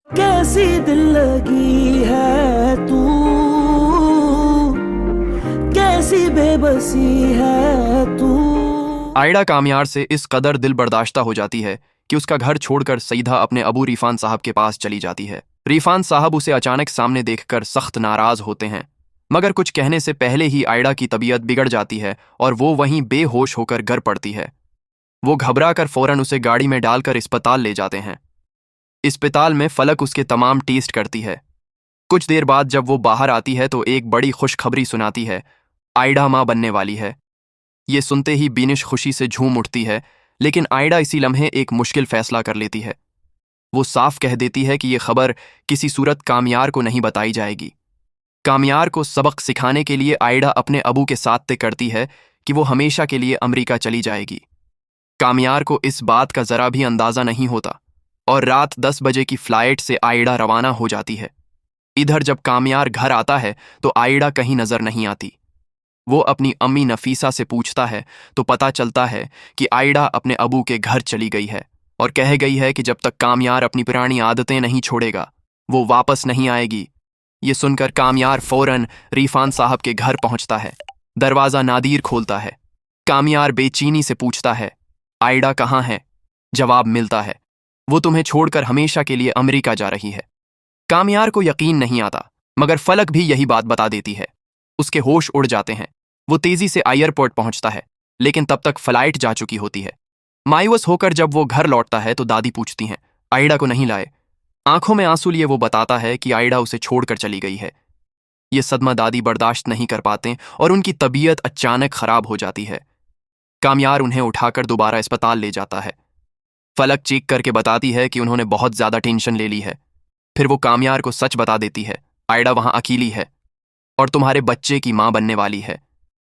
कैसी दिल लगी है तू, कैसी बेबसी है तू। आयडा कामयार से इस कदर दिल बर्दाश्ता हो जाती है कि उसका घर छोड़कर सीधा अपने अबू रिफान साहब के पास चली जाती है। रिफान साहब उसे अचानक सामने देखकर सख्त नाराज होते हैं, मगर कुछ कहने से पहले ही आयडा की तबीयत बिगड़ जाती है और वो वहीं बेहोश होकर गिर पड़ती है। वो घबरा कर फौरन उसे गाड़ी में डालकर अस्पताल ले जाते हैं। अस्पताल में फलक उसके तमाम टेस्ट करती है। कुछ देर बाद जब वो बाहर आती है तो एक बड़ी खुशखबरी सुनाती है, आयडा माँ बनने वाली है। ये सुनते ही बीनिश खुशी से झूम उठती है, लेकिन आयडा इसी लम्हे एक मुश्किल फैसला कर लेती है। वो साफ कह देती है कि ये खबर किसी सूरत कामयार को नहीं बताई जाएगी। कामयार को सबक सिखाने के लिए आयडा अपने अबू के साथ तय करती है कि वो हमेशा के लिए अमेरिका चली जाएगी। कामयार को इस बात का जरा भी अंदाजा नहीं होता और रात 10 बजे की फ्लाइट से आयडा रवाना हो जाती है। इधर जब कामयार घर आता है तो आयडा कहीं नजर नहीं आती। वो अपनी अम्मी नफीसा से पूछता है तो पता चलता है कि आयडा अपने अबू के घर चली गई है और कह गई है कि जब तक कामयार अपनी पुरानी आदतें नहीं छोड़ेगा वो वापस नहीं आएगी। ये सुनकर कामयार फौरन रिफान साहब के घर पहुंचता है। दरवाजा नादीर खोलता है। कामयार बेचैनी से पूछता है, आयडा कहाँ है? जवाब मिलता है, वो तुम्हें छोड़कर हमेशा के लिए अमेरिका जा रही है। कामयार को यकीन नहीं आता, मगर फलक भी यही बात बता देती है। उसके होश उड़ जाते हैं। वो तेजी से एयरपोर्ट पहुंचता है, लेकिन तब तक फ्लाइट जा चुकी होती है। मायूस होकर जब वो घर लौटता है तो दादी पूछती हैं, आयडा को नहीं लाए? आंखों में आंसू लिए वो बताता है कि आयडा उसे छोड़कर चली गई है। ये सदमा दादी बर्दाश्त नहीं कर पाते और उनकी तबीयत अचानक खराब हो जाती है। कामयार उन्हें उठाकर दोबारा अस्पताल ले जाता है। फलक चीख करके बताती है कि उन्होंने बहुत ज्यादा टेंशन ले ली है। फिर वो कामयार को सच बता देती है, आयडा वहां अकेली है और तुम्हारे बच्चे की मां बनने वाली है।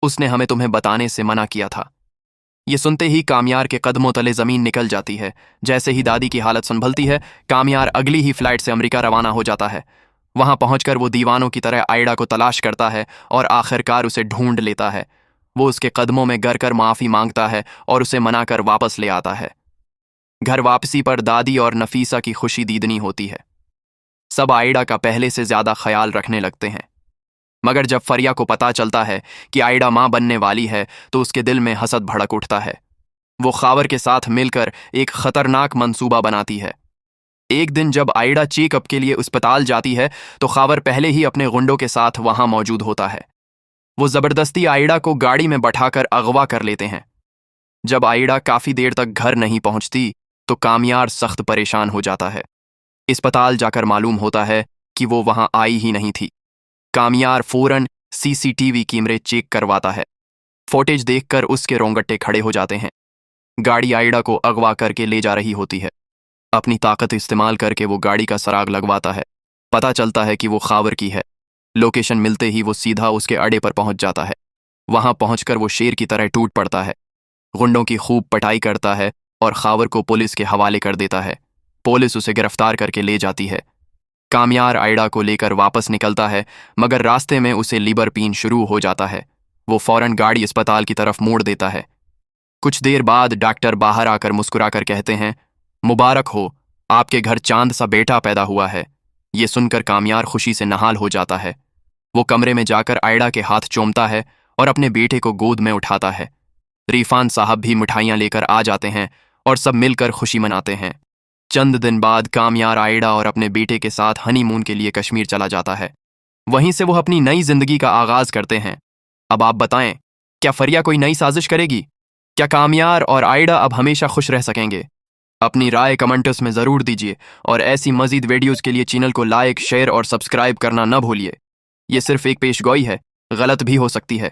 उसने हमें तुम्हें बताने से मना किया था। ये सुनते ही कामयार के कदमों तले जमीन निकल जाती है। जैसे ही दादी की हालत संभलती है, कामयार अगली ही फ्लाइट से अमेरिका रवाना हो जाता है। वहां पहुंचकर वो दीवानों की तरह आयडा को तलाश करता है और आखिरकार उसे ढूंढ लेता है। वो उसके कदमों में गिर कर माफी मांगता है और उसे मनाकर वापस ले आता है। घर वापसी पर दादी और नफीसा की खुशी दीदनी होती है। सब आयडा का पहले से ज्यादा ख्याल रखने लगते हैं। मगर जब फरिया को पता चलता है कि आयडा मां बनने वाली है तो उसके दिल में हसद भड़क उठता है। वो खावर के साथ मिलकर एक खतरनाक मंसूबा बनाती है। एक दिन जब आयडा चेकअप के लिए अस्पताल जाती है तो खावर पहले ही अपने गुंडों के साथ वहां मौजूद होता है। वो जबरदस्ती आयडा को गाड़ी में बैठाकर अगवा कर लेते हैं। जब आयडा काफी देर तक घर नहीं पहुंचती तो कामयार सख्त परेशान हो जाता है। अस्पताल जाकर मालूम होता है कि वो वहां आई ही नहीं थी। कामयार फौरन सीसीटीवी कैमरे चेक करवाता है। फुटेज देखकर उसके रोंगटे खड़े हो जाते हैं। गाड़ी आयडा को अगवा करके ले जा रही होती है। अपनी ताकत इस्तेमाल करके वो गाड़ी का सराग लगवाता है। पता चलता है कि वो खावर की है। लोकेशन मिलते ही वो सीधा उसके अड्डे पर पहुंच जाता है। वहां पहुंचकर वो शेर की तरह टूट पड़ता है। गुंडों की खूब पटाई करता है और खावर को पुलिस के हवाले कर देता है। पुलिस उसे गिरफ्तार करके ले जाती है। कामयार आयडा को लेकर वापस निकलता है, मगर रास्ते में उसे लीवर पेन शुरू हो जाता है। वो फौरन गाड़ी अस्पताल की तरफ मोड़ देता है। कुछ देर बाद डॉक्टर बाहर आकर मुस्कुराकर कहते हैं, मुबारक हो, आपके घर चांद सा बेटा पैदा हुआ है। ये सुनकर कामयार खुशी से नहाल हो जाता है। वो कमरे में जाकर आयडा के हाथ चूमता है और अपने बेटे को गोद में उठाता है। रिफान साहब भी मिठाइयां लेकर आ जाते हैं और सब मिलकर खुशी मनाते हैं। चंद दिन बाद कामयार आयडा और अपने बेटे के साथ हनीमून के लिए कश्मीर चला जाता है। वहीं से वो अपनी नई जिंदगी का आगाज करते हैं। अब आप बताएं, क्या फरिया कोई नई साजिश करेगी? क्या कामयार और आयडा अब हमेशा खुश रह सकेंगे? अपनी राय कमेंट्स में जरूर दीजिए और ऐसी मजीद वीडियोस के लिए चैनल को लाइक, शेयर और सब्सक्राइब करना न भूलिए। ये सिर्फ एक पेशगोई है, गलत भी हो सकती है।